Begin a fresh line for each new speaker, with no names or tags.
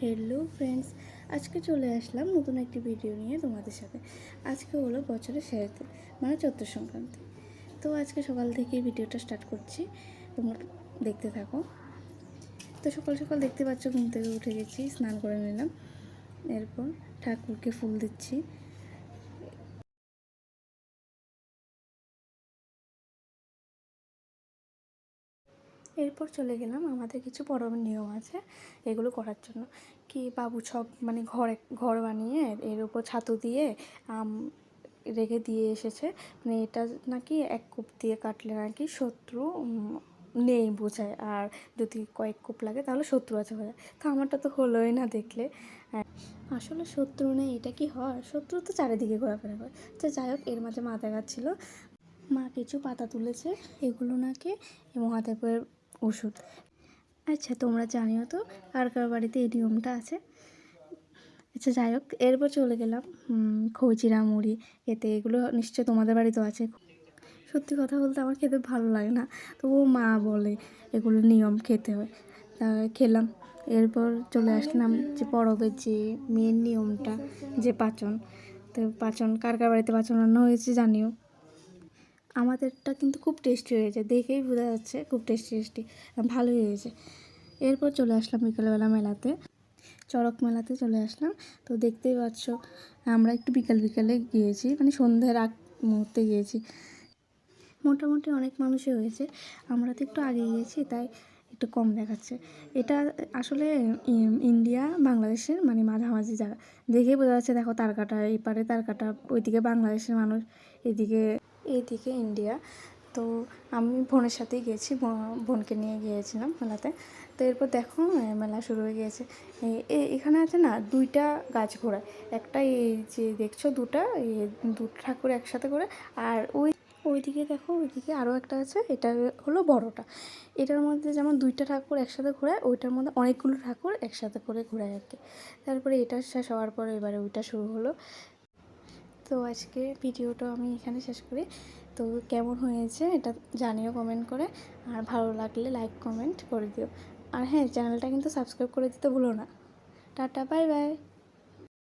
Hello friends, আজকে চলে আসলাম নতুন একটি ভিডিও নিয়ে তোমাদের সাথে। আজকে হলো বছরের শেষ দিন, মানে চৈত্র সংক্রান্তি। তো আজকে সকাল থেকে ভিডিওটা স্টার্ট করছি, তোমরা দেখতে থাকো। তো সকাল সকাল দেখতে পাচ্ছ, ঘুম থেকে উঠে গেছি, স্নান করে নিলাম, এরপর ঠাকুরকে ফুল দিচ্ছি। এরপর চলে গেলাম, আমাদের কিছু বড় নিয়ম আছে এগুলো করার জন্য। কি বাবু ছক মানে ঘর বানিয়ে এর উপর ছাতু দিয়ে রেখে দিয়ে এসেছে, মানে এটা নাকি এক কূপ দিয়ে কাটলে নাকি শত্রু নেই বোঝায়, আর যদি কয়েক কূপ লাগে তাহলে শত্রু আছে বোঝায়। তো আমারটা তো হলোই না দেখলে। আসলে শত্রু নেই এটা কি হয়? শত্রু তো চারিদিকে ঘোরাফেরা করে। তো যাই হোক, এর মাঝে মা দেখাচ্ছিল, মা কিছু পাতা তুলেছে, এগুলো নাকি মহাদেবের ওষুধ। আচ্ছা, তোমরা জানিও তো কার কার বাড়িতে এই নিয়মটা আছে। আচ্ছা যাই হোক, এরপর চলে গেলাম খৌচিরা মুড়ি খেতে। এগুলো নিশ্চয় তোমাদের বাড়িতেও আছে। সত্যি কথা বলতে আমার খেতে ভালো লাগে না, তবুও মা বলে এগুলো নিয়ম খেতে হয়, তা খেলাম। এরপর চলে আসলাম যে পরবের যে মেন নিয়মটা, যে পাচন। তো পাচন কার কার বাড়িতে পাচন রান্না হয়েছে জানিও। আমাদেরটা কিন্তু খুব টেস্টি হয়েছে, দেখেই বোঝা যাচ্ছে খুব টেস্টি ভালোই হয়েছে। এরপর চলে আসলাম বিকেলবেলা মেলাতে, চড়ক মেলাতে চলে আসলাম। তো দেখতেই পাচ্ছ, আমরা একটু বিকালে গিয়েছি, মানে সন্ধ্যের আগ মুহূর্তে গিয়েছি। মোটামুটি অনেক মানুষই হয়েছে, আমরা তো একটু আগে গিয়েছি তাই একটু কম দেখাচ্ছে। এটা আসলে ইন্ডিয়া বাংলাদেশের মানে মাঝামাঝি জায়গা, দেখেই বোঝা যাচ্ছে। দেখো তারকাটা, এই পারে তারকাটা, ওইদিকে বাংলাদেশের মানুষ, এইদিকে ইন্ডিয়া। তো আমি বোনের সাথেই গিয়েছি, বোনকে নিয়ে গিয়েছিলাম মেলাতে। তো এরপর দেখো মেলা শুরু হয়ে গিয়েছে। এখানে আছে না দুইটা গাছ ঘোড়ায়, একটা এই যে দেখছো দুটো ঠাকুর একসাথে করে, আর ওইদিকে দেখো, ওইদিকে আরও একটা আছে, এটা হলো বড়টা। এটার মধ্যে যেমন দুইটা ঠাকুর একসাথে ঘোরায়, ওইটার মধ্যে অনেকগুলো ঠাকুর একসাথে করে ঘোরায় আর কি। তারপরে এটা শেষ হওয়ার পরে এবারে ওইটা শুরু হলো। তো আজকে ভিডিওটা আমি এখানে শেষ করি। তো কেমন হয়েছে এটা জানিও কমেন্ট করে, আর ভালো লাগলে লাইক কমেন্ট করে দিও। আর হ্যাঁ, চ্যানেলটা কিন্তু সাবস্ক্রাইব করে দিতে ভুলো না। Tata, bye bye.